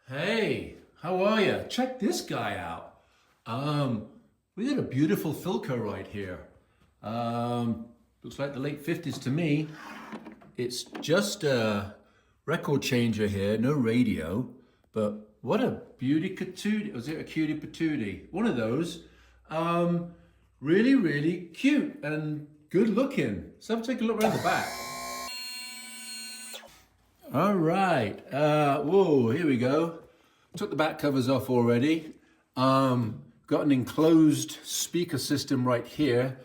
Hey, how are you? Check this guy out. We got a beautiful Philco right here. Looks like the late 50s to me. It's just a record changer here, no radio, but what a beauty patootie. Was it a cutie patootie? One of those. Really, really cute and good looking. So have a take a look around the back. All right. Whoa, here we go. Took the back covers off already. Got an enclosed speaker system right here.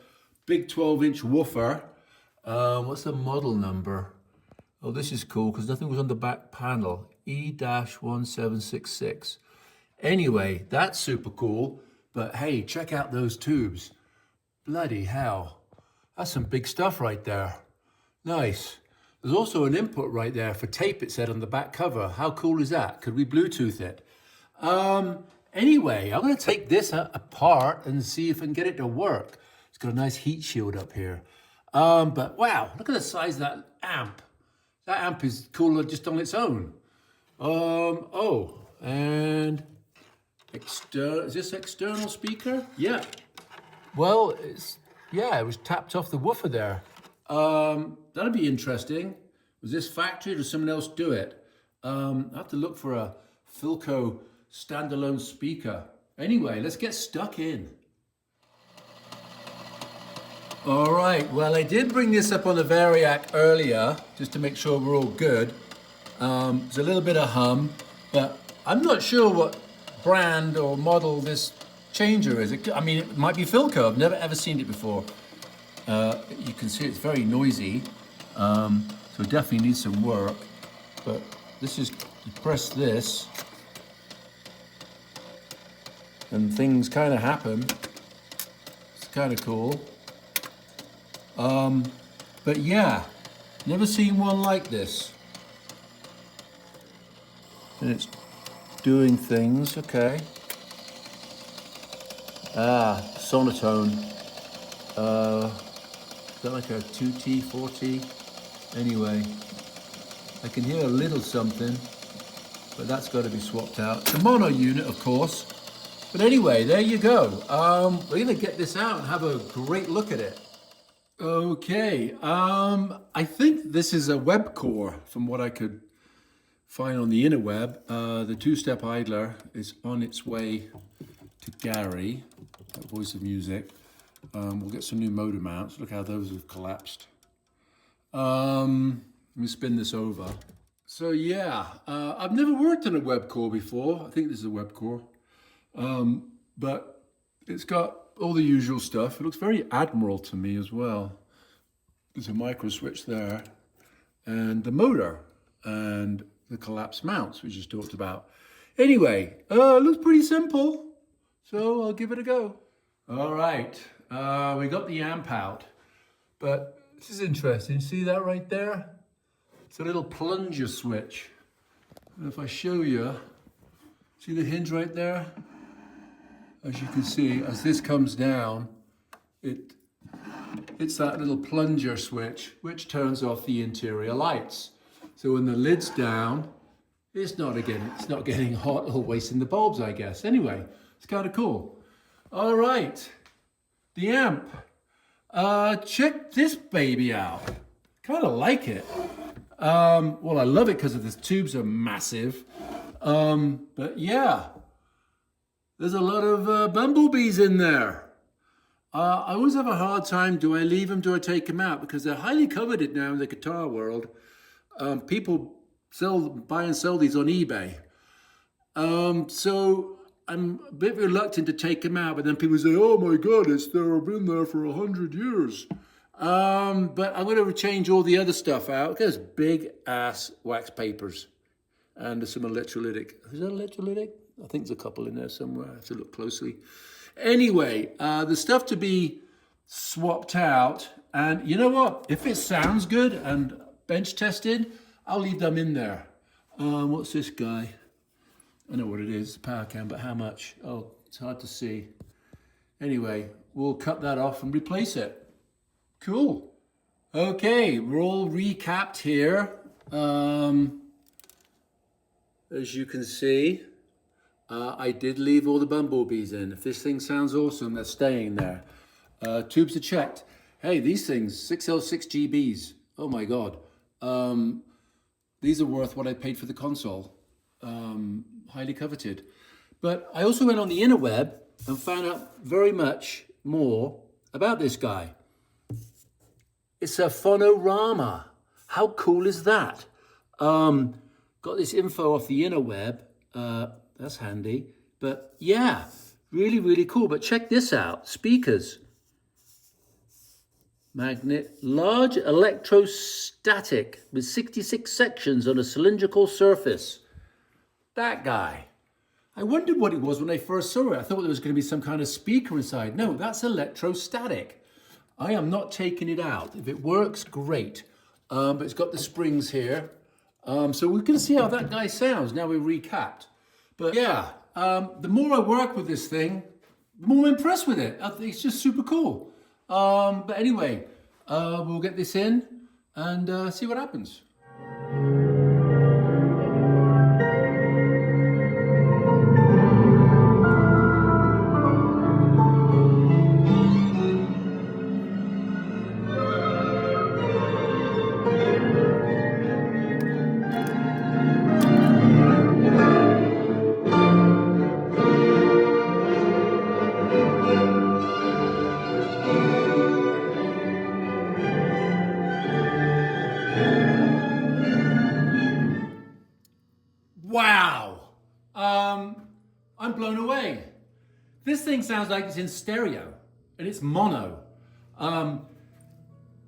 Big 12-inch woofer. What's the model number? Oh, this is cool because nothing was on the back panel. E-1766. Anyway, that's super cool. But hey, check out those tubes. Bloody hell. That's some big stuff right there. Nice. There's also an input right there for tape, it said on the back cover. How cool is that? Could we Bluetooth it? Anyway, I'm going to take this apart and see if I can get it to work. It's got a nice heat shield up here. But wow, look at the size of that amp. That amp is cooler just on its own. And is this external speaker? Yeah. Well, it was tapped off the woofer there. That'll be interesting. Was this factory or did someone else do it? I have to look for a Philco standalone speaker. Anyway, let's get stuck in. All right, well, I did bring this up on the Variac earlier, just to make sure we're all good. There's a little bit of hum, but I'm not sure what brand or model this changer is. It might be Philco. I've never ever seen it before. You can see it's very noisy, so it definitely needs some work. But this is, you press this, and things kind of happen. It's kind of cool. But yeah, never seen one like this. And it's doing things, okay. Sonotone. Is that like a 2T, 4T? Anyway, I can hear a little something, but that's got to be swapped out. It's a mono unit, of course. But anyway, there you go. We're gonna get this out and have a great look at it. Okay, I think this is a Webcor from what I could find on the interweb. The two-step idler is on its way to Gary, Voice of Music. We'll get some new motor mounts. Look how those have collapsed. Let me spin this over. So yeah, I've never worked on a Webcor before. I think this is a Webcor. But it's got all the usual stuff. It looks very Admiral to me as well. There's a micro switch there, and the motor, and the collapsed mounts we just talked about. Anyway, it looks pretty simple, so I'll give it a go. All right, we got the amp out, but this is interesting. See that right there? It's a little plunger switch. And if I show you, see the hinge right there? As you can see, as this comes down, it's that little plunger switch which turns off the interior lights. So when the lid's down, it's not getting hot or wasting the bulbs, I guess. Anyway, it's kind of cool. All right, the amp. Check this baby out. Kind of like it. Well, I love it because the tubes are massive. But yeah. There's a lot of bumblebees in there. I always have a hard time, do I leave them, do I take them out? Because they're highly coveted now in the guitar world. People buy and sell these on eBay. So I'm a bit reluctant to take them out, but then people say, oh my God, they've been there for 100 years. But I'm gonna change all the other stuff out. There's big ass wax papers. And there's some electrolytic. Is that electrolytic? I think there's a couple in there somewhere. I have to look closely. Anyway, the stuff to be swapped out. And you know what? If it sounds good and bench tested, I'll leave them in there. What's this guy? I know what it is, power cam, but how much? Oh, it's hard to see. Anyway, we'll cut that off and replace it. Cool. Okay, we're all recapped here. as you can see, I did leave all the Bumble Bees in. If this thing sounds awesome, they're staying there. Tubes are checked. Hey, these things, 6L6 GBs. Oh my God. These are worth what I paid for the console. Highly coveted. But I also went on the interweb and found out very much more about this guy. It's a Phonorama. How cool is that? Got this info off the interweb. That's handy. But yeah, really, really cool. But check this out. Speakers. Magnet. Large electrostatic with 66 sections on a cylindrical surface. That guy. I wondered what it was when I first saw it. I thought there was going to be some kind of speaker inside. No, that's electrostatic. I am not taking it out. If it works, great. But it's got the springs here. So we're going to see how that guy sounds now we're recapped. But yeah, the more I work with this thing, the more I'm impressed with it. I think it's just super cool. But anyway, we'll get this in and see what happens. Wow. I'm blown away. This thing sounds like it's in stereo and it's mono.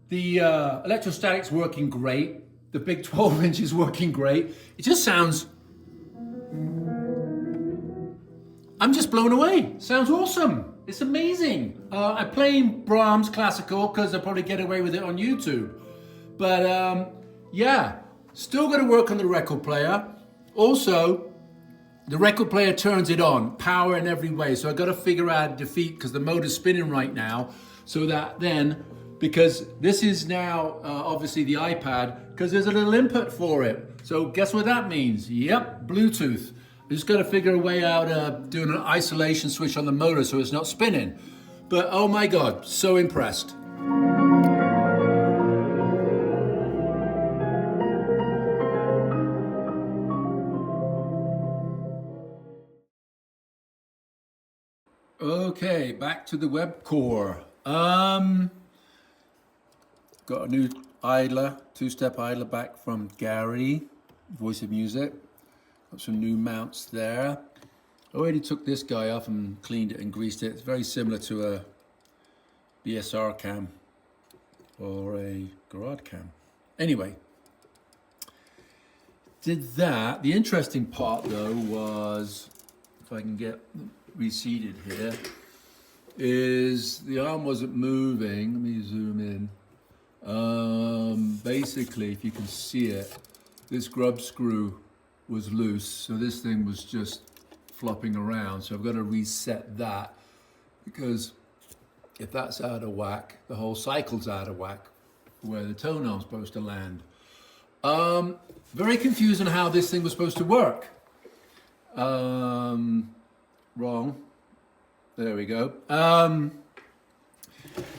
The electrostatic's working great. The big 12-inch is working great. It just sounds... I'm just blown away. Sounds awesome. It's amazing. I'm playing Brahms classical because I'll probably get away with it on YouTube. But yeah, still got to work on the record player. Also, the record player turns it on, power in every way. So I've got to figure out how to defeat, because the motor's spinning right now, so that then, because this is now obviously the iPad, because there's a little input for it. So guess what that means? Yep, Bluetooth. I just got to figure a way out doing an isolation switch on the motor so it's not spinning. But oh my God, so impressed. Okay, back to the Webcor. Got a new idler, two-step idler back from Gary, Voice of Music. Got some new mounts there. I already took this guy off and cleaned it and greased it. It's very similar to a BSR cam or a garage cam. Anyway, did that. The interesting part though was, if I can get reseated here, is the arm wasn't moving. Let me zoom in. Basically, if you can see it, this grub screw was loose, so this thing was just flopping around. So I've got to reset that, because if that's out of whack, the whole cycle's out of whack where the tone arm's supposed to land. Very confused on how this thing was supposed to work. Wrong. There we go.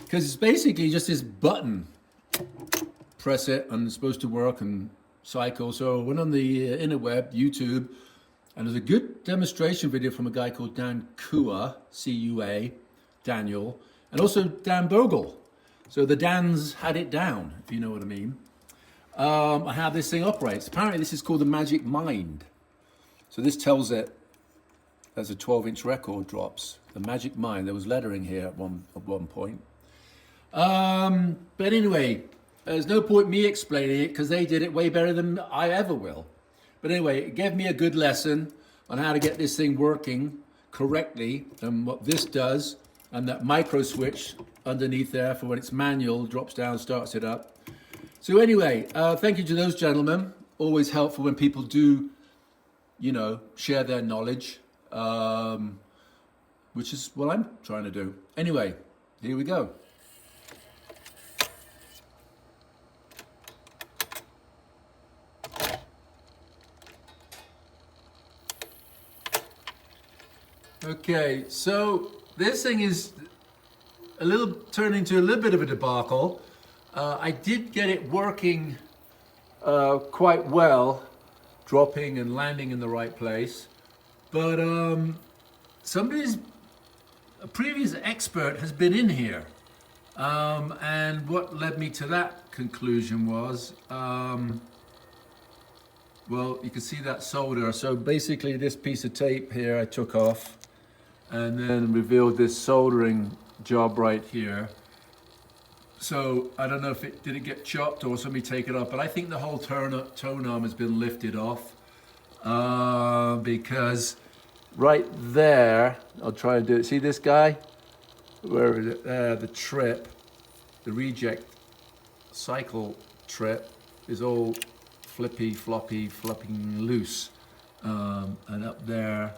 Because it's basically just this button. Press it and it's supposed to work and cycle. So I went on the interweb, YouTube, and there's a good demonstration video from a guy called Dan Kua, C-U-A, Daniel, and also Dan Bogle. So the Dans had it down, if you know what I mean. How this thing operates. Apparently this is called the Magic Mind. So this tells it as a 12-inch record drops. The Magic Mind. There was lettering here at one point. But anyway, there's no point me explaining it because they did it way better than I ever will. But anyway, it gave me a good lesson on how to get this thing working correctly and what this does, and that micro switch underneath there for when it's manual drops down, starts it up. So anyway, thank you to those gentlemen. Always helpful when people do, you know, share their knowledge. Which is what I'm trying to do. Anyway, here we go. Okay, so this thing is turned into a little bit of a debacle. I did get it working quite well, dropping and landing in the right place, but a previous expert has been in here, and what led me to that conclusion was, well, you can see that solder. So basically this piece of tape here I took off and then revealed this soldering job right here. So I don't know if did it get chopped or somebody take it off, but I think the whole tone arm has been lifted off because right there, I'll try and do it. See this guy? Where is it? The trip, the reject cycle trip is all flippy, floppy, flopping loose. And up there,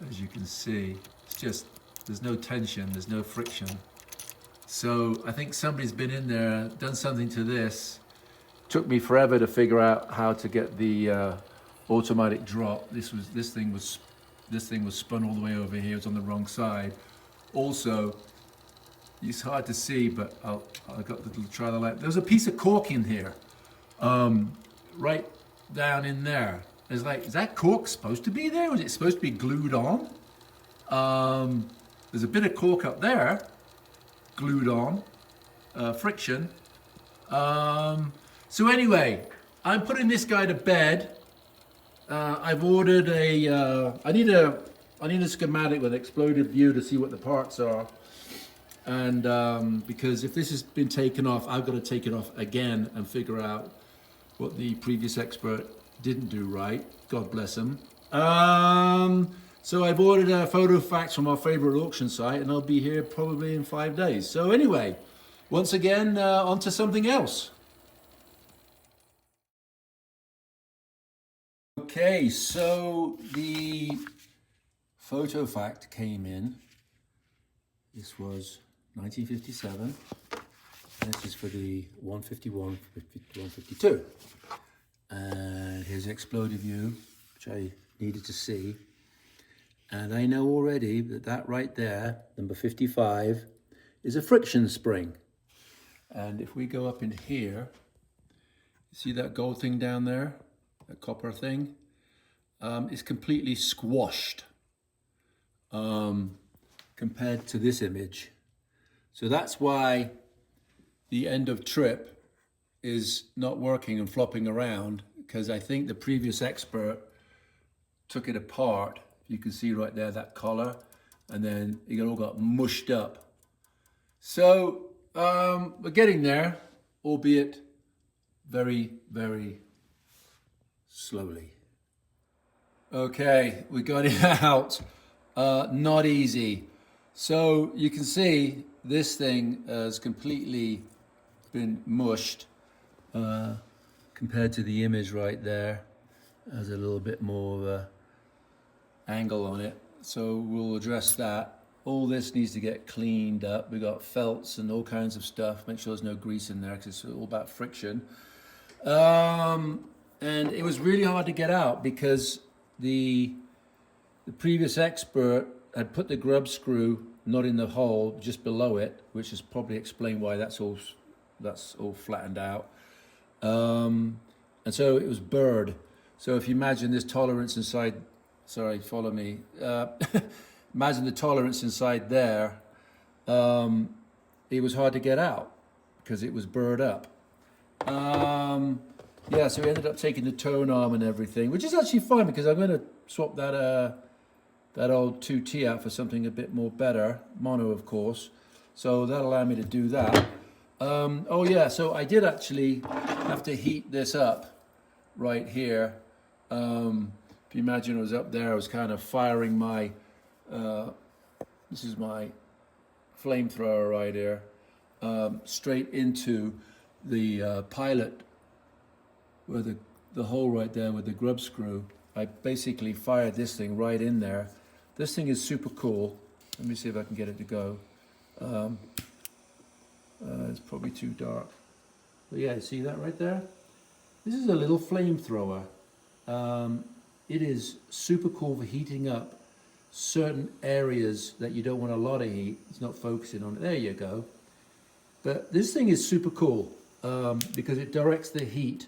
as you can see, it's just, there's no tension, there's no friction. So I think somebody's been in there, done something to this. Took me forever to figure out how to get the automatic drop. This thing was spun all the way over here. It's on the wrong side. Also, it's hard to see, but I got to try the light. There's a piece of cork in here, right down in there. It's like, is that cork supposed to be there? Was it supposed to be glued on? There's a bit of cork up there, glued on, friction. So anyway, I'm putting this guy to bed. I've ordered I need a schematic with exploded view to see what the parts are. And because if this has been taken off, I've got to take it off again and figure out what the previous expert didn't do right. God bless him. So I've ordered a photo fax from our favorite auction site, and I'll be here probably in 5 days. So anyway, once again, on to something else. Okay, so the photo fact came in. This was 1957. This is for the 151, 152. And here's an exploded view, which I needed to see. And I know already that right there, number 55, is a friction spring. And if we go up in here, see that gold thing down there? That copper thing? It's completely squashed compared to this image. So that's why the end of trip is not working and flopping around, because I think the previous expert took it apart. You can see right there, that collar, and then it all got mushed up. So we're getting there, albeit very, very slowly. Okay, we got it out. Not easy. So you can see this thing has completely been mushed compared to the image right there. Has a little bit more angle on it, so we'll address that. All this needs to get cleaned up. We got felts and all kinds of stuff. Make sure there's no grease in there, because it's all about friction. And it was really hard to get out because the previous expert had put the grub screw not in the hole, just below it, which is probably explained why that's all flattened out. And so it was burred. So if you imagine this tolerance inside, sorry, follow me. Imagine the tolerance inside there. It was hard to get out because it was burred up. Yeah, so we ended up taking the tone arm and everything, which is actually fine because I'm going to swap that old 2T out for something a bit more better, mono of course. So that'll allow me to do that. Oh yeah, so I did actually have to heat this up right here. If you imagine it was up there, I was kind of firing my, this is my flamethrower right here, straight into the pilot, where the hole right there with the grub screw. I basically fired this thing right in there. This thing is super cool. Let me see if I can get it to go. It's probably too dark. But yeah, see that right there? This is a little flamethrower. It is super cool for heating up certain areas that you don't want a lot of heat. It's not focusing on it. There you go. But this thing is super cool because it directs the heat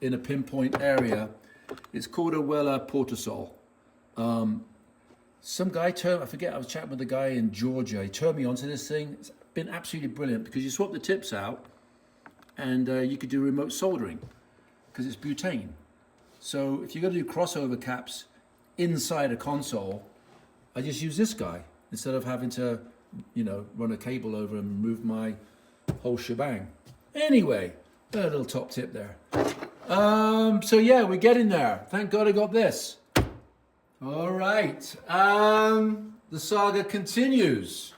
in a pinpoint area. It's called a Weller Portasol. Some guy I forget, I was chatting with a guy in Georgia. He turned me onto this thing. It's been absolutely brilliant because you swap the tips out and you could do remote soldering because it's butane. So if you're going to do crossover caps inside a console, I just use this guy instead of having to, run a cable over and move my whole shebang. Anyway, a little top tip there. So yeah, we're getting there. Thank God I got this. All right. The saga continues.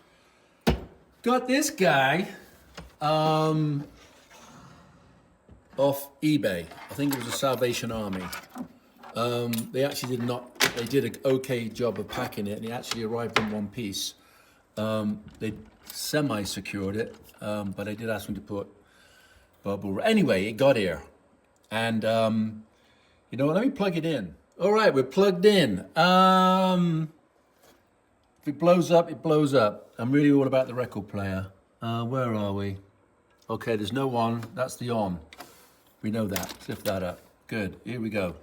Got this guy off eBay. I think it was a Salvation Army. They actually they did an okay job of packing it, and it actually arrived in one piece. They semi-secured it, but I did ask them to put bubble. Anyway, it got here. And, let me plug it in. All right, we're plugged in. If it blows up, it blows up. I'm really all about the record player. Where are we? Okay, there's no on. That's the on. We know that. Let's lift that up. Good. Here we go.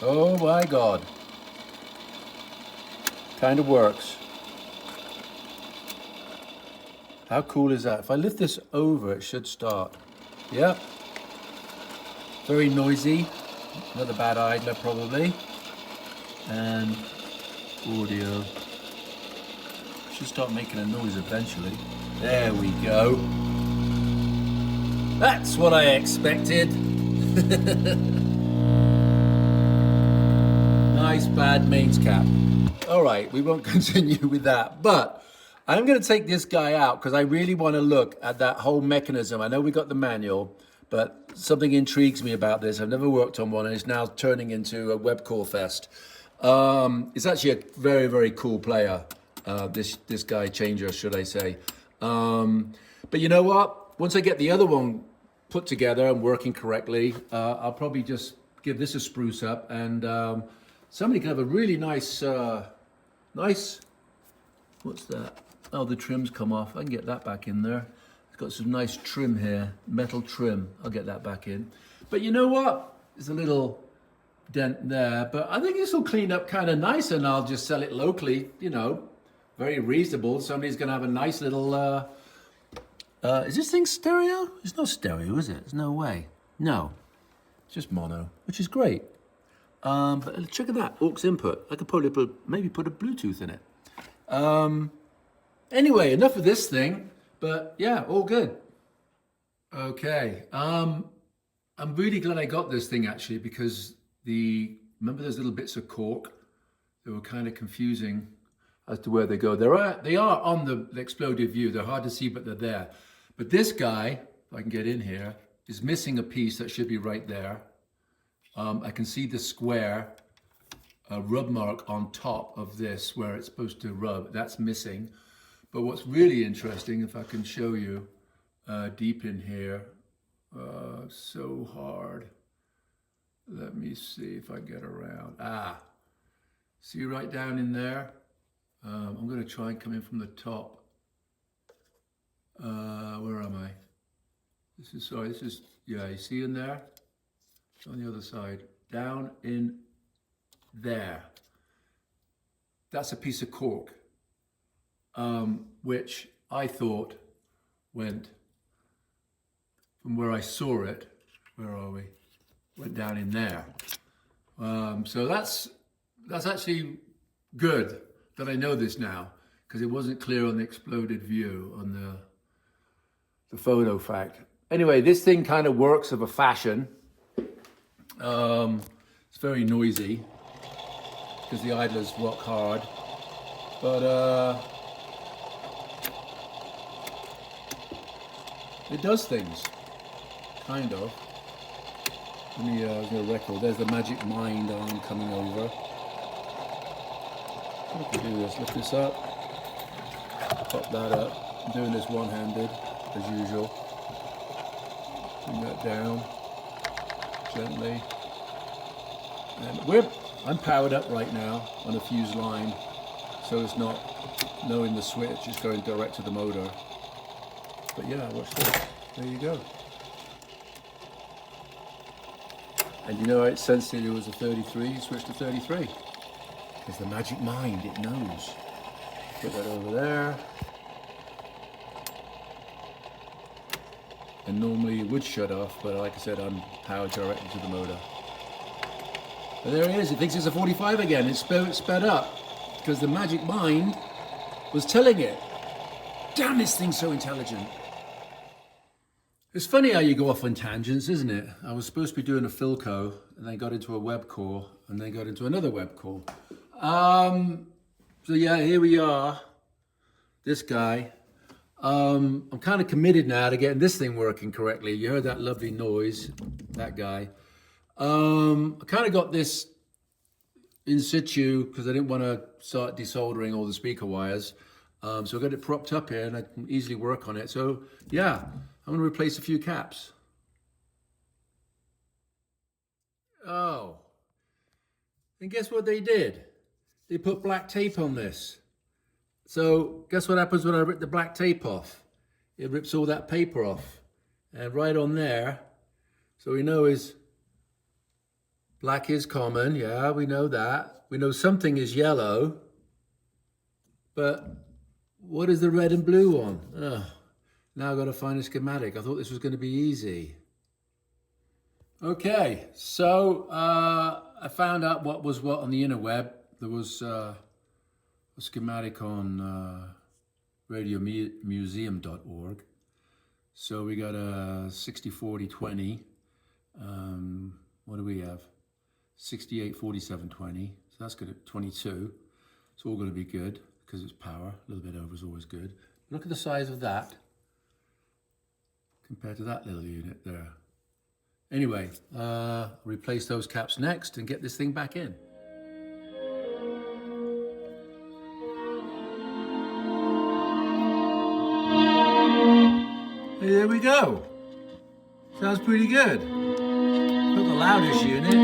Oh my God. Kind of works. How cool is that? If I lift this over, it should start. Yep. Very noisy. Another bad idler probably. And audio. Should start making a noise eventually. There we go. That's what I expected. Nice bad mains cap. All right, we won't continue with that, but I'm going to take this guy out because I really want to look at that whole mechanism. I know we got the manual, but something intrigues me about this. I've never worked on one, and it's now turning into a Webcor fest. It's actually a very, very cool player, this guy changer, should I say. But you know what? Once I get the other one put together and working correctly, I'll probably just give this a spruce up, and somebody can have a really nice, what's that? Oh, the trim's come off. I can get that back in there. It's got some nice trim here, metal trim. I'll get that back in. But you know what? There's a little dent there, but I think this will clean up kind of nice, and I'll just sell it locally, very reasonable. Somebody's going to have a nice little, is this thing stereo? It's not stereo, is it? There's no way. No, it's just mono, which is great. But check at that, aux input. I could probably maybe put a Bluetooth in it. Anyway, enough of this thing, but yeah, all good. Okay, I'm really glad I got this thing actually, because remember those little bits of cork? They were kind of confusing as to where they go. They are on the exploded view. They're hard to see, but they're there. But this guy, if I can get in here, is missing a piece that should be right there. I can see the square rub mark on top of this where it's supposed to rub. That's missing. But what's really interesting, if I can show you deep in here, so hard. Let me see if I get around. See right down in there? I'm going to try and come in from the top. Where am I? Yeah, you see in there? It's on the other side. Down in there. That's a piece of cork, which I thought went from where I saw it. Where are we? Went down in there. So that's actually good that I know this now, because it wasn't clear on the exploded view on the photo fact. Anyway, this thing kind of works of a fashion. It's very noisy because the idlers rock hard, but it does things, kind of. Let me get a record. There's the Magic Mind arm coming over. What can do this? Lift this up, pop that up. I'm doing this one-handed as usual. Bring that down gently. And I'm powered up right now on a fuse line, so it's not knowing the switch, it's going direct to the motor. But yeah, watch this. There you go. And you know, it sensed it was a 33, switch to 33. It's the magic mind, it knows. Put that over there. And normally it would shut off, but like I said, I'm powered directly to the motor. But there it is, it thinks it's a 45 again. It's sped up because the magic mind was telling it. Damn, this thing's so intelligent. It's funny how you go off on tangents, isn't it? I was supposed to be doing a Philco, and then got into a Webcor, and then got into another Webcor. So yeah, here we are. This guy. I'm kind of committed now to getting this thing working correctly. You heard that lovely noise, that guy. I kind of got this in situ because I didn't want to start desoldering all the speaker wires. So I got it propped up here and I can easily work on it. So yeah, I'm gonna replace a few caps. Oh, and guess what they did? They put black tape on this. So guess what happens when I rip the black tape off? It rips all that paper off. And right on there, so we know is black is common, yeah, we know that. We know something is yellow, but what is the red and blue one? Oh, now I've got to find a schematic. I thought this was going to be easy. Okay, so I found out what was what on the interweb. There was a schematic on radiomuseum.org. So we got a 60-40-20. What do we have? 68-47-20. So that's good at 22. It's all going to be good because it's power. A little bit over is always good. Look at the size of that compared to that little unit there. Anyway, replace those caps next and get this thing back in. There we go. Sounds pretty good. Not the loudest unit.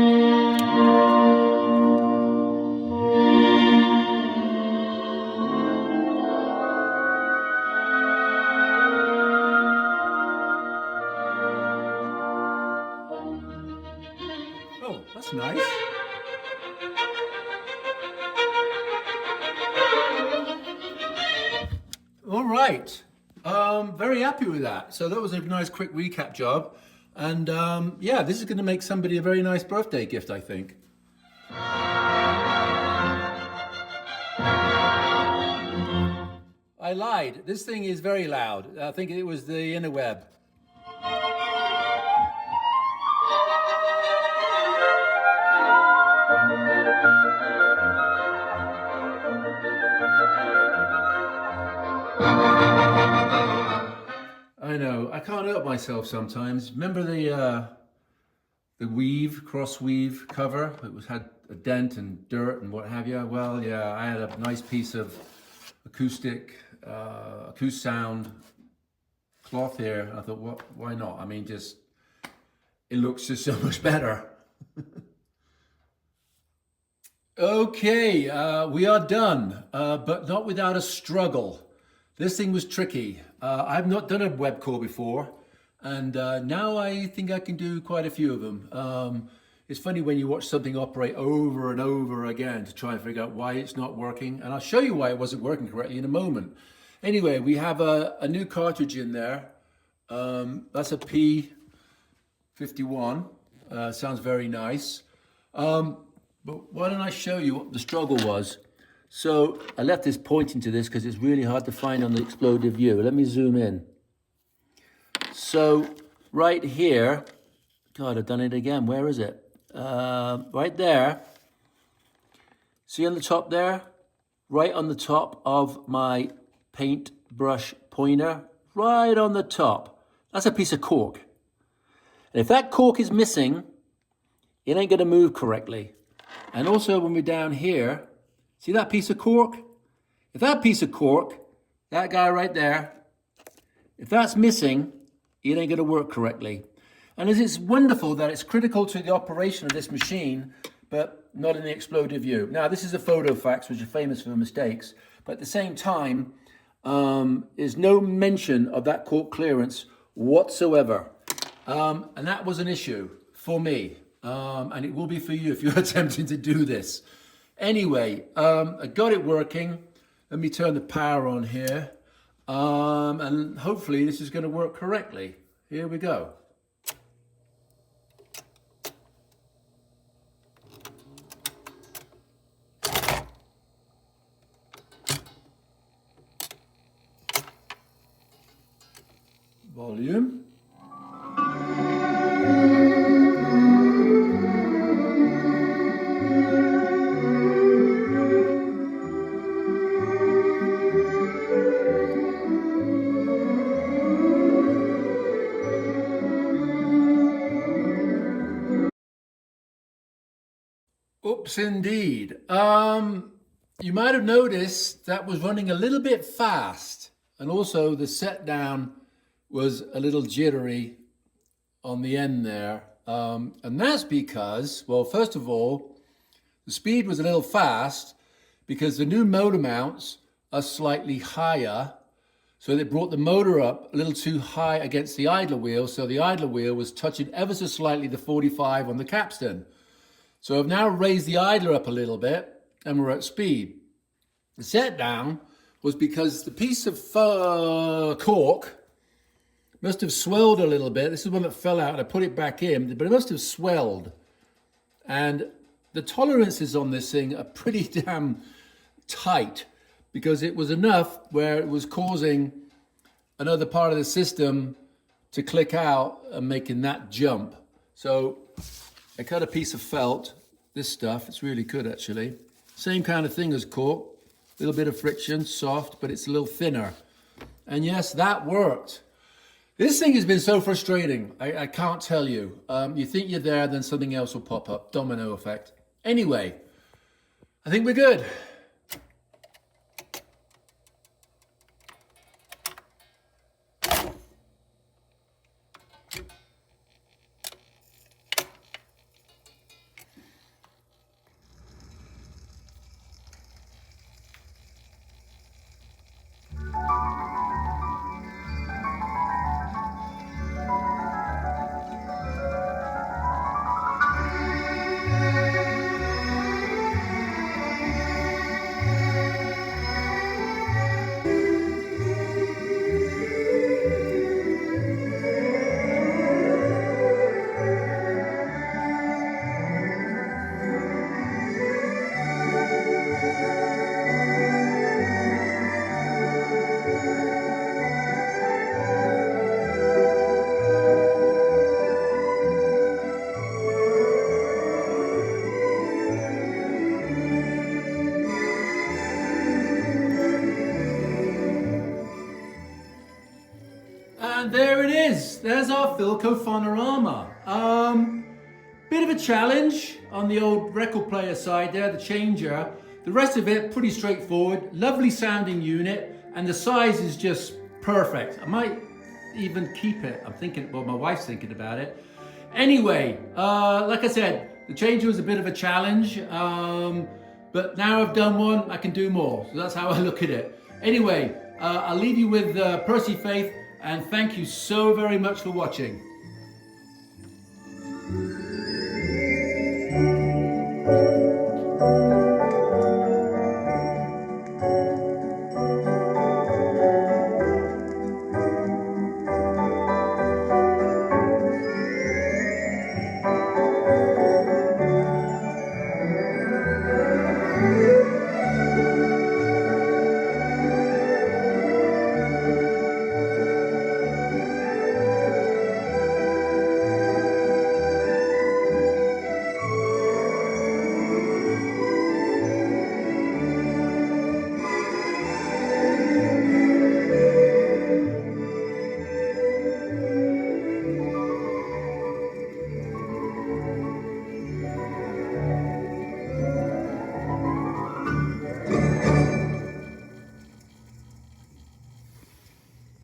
Oh, that's nice. All right. Very happy with that. So that was a nice quick recap job. And yeah, this is going to make somebody a very nice birthday gift, I think. I lied. This thing is very loud. I think it was the interweb. I know, I can't help myself sometimes. Remember the weave, cross weave cover? It had a dent and dirt and what have you. Well, yeah, I had a nice piece of acoustic sound cloth here. I thought, why not? I mean, it looks just so much better. Okay, we are done, but not without a struggle. This thing was tricky. I've not done a Webcor before, and now I think I can do quite a few of them. It's funny when you watch something operate over and over again to try and figure out why it's not working, and I'll show you why it wasn't working correctly in a moment. Anyway, we have a new cartridge in there. That's a P51. Sounds very nice. But why don't I show you what the struggle was? So I left this pointing to this because it's really hard to find on the exploded view. Let me zoom in. So right here, God, I've done it again. Where is it? Right there. See on the top there? Right on the top of my paintbrush pointer. Right on the top. That's a piece of cork. And if that cork is missing, it ain't going to move correctly. And also when we're down here, see that piece of cork? If that piece of cork, that guy right there, if that's missing, it ain't gonna work correctly. And it's wonderful that it's critical to the operation of this machine but not in the exploded view. Now, this is a photo fax, which are famous for mistakes, but at the same time, is no mention of that cork clearance whatsoever. And that was an issue for me, and it will be for you if you're attempting to do this. Anyway, I got it working. Let me turn the power on here, and hopefully this is going to work correctly. Here we go. Volume. Oops, indeed. You might have noticed that was running a little bit fast, and also the set down was a little jittery on the end there. And that's because, well, first of all, the speed was a little fast because the new motor mounts are slightly higher. So they brought the motor up a little too high against the idler wheel. So the idler wheel was touching ever so slightly the 45 on the capstan. So I've now raised the idler up a little bit and we're at speed. The set down was because the piece of cork must have swelled a little bit. This is one that fell out and I put it back in, but it must have swelled. And the tolerances on this thing are pretty damn tight because it was enough where it was causing another part of the system to click out and making that jump. So I cut a piece of felt, this stuff, it's really good actually. Same kind of thing as cork, a little bit of friction, soft, but it's a little thinner. And yes, that worked. This thing has been so frustrating, I can't tell you. You think you're there, then something else will pop up, domino effect. Anyway, I think we're good. And there it is. There's our Philco Phonorama. Bit of a challenge on the old record player side there, the changer. The rest of it, pretty straightforward. Lovely sounding unit, and the size is just perfect. I might even keep it. I'm thinking, well, my wife's thinking about it. Anyway, like I said, the changer was a bit of a challenge, but now I've done one, I can do more. So that's how I look at it. Anyway, I'll leave you with Percy Faith, and thank you so very much for watching.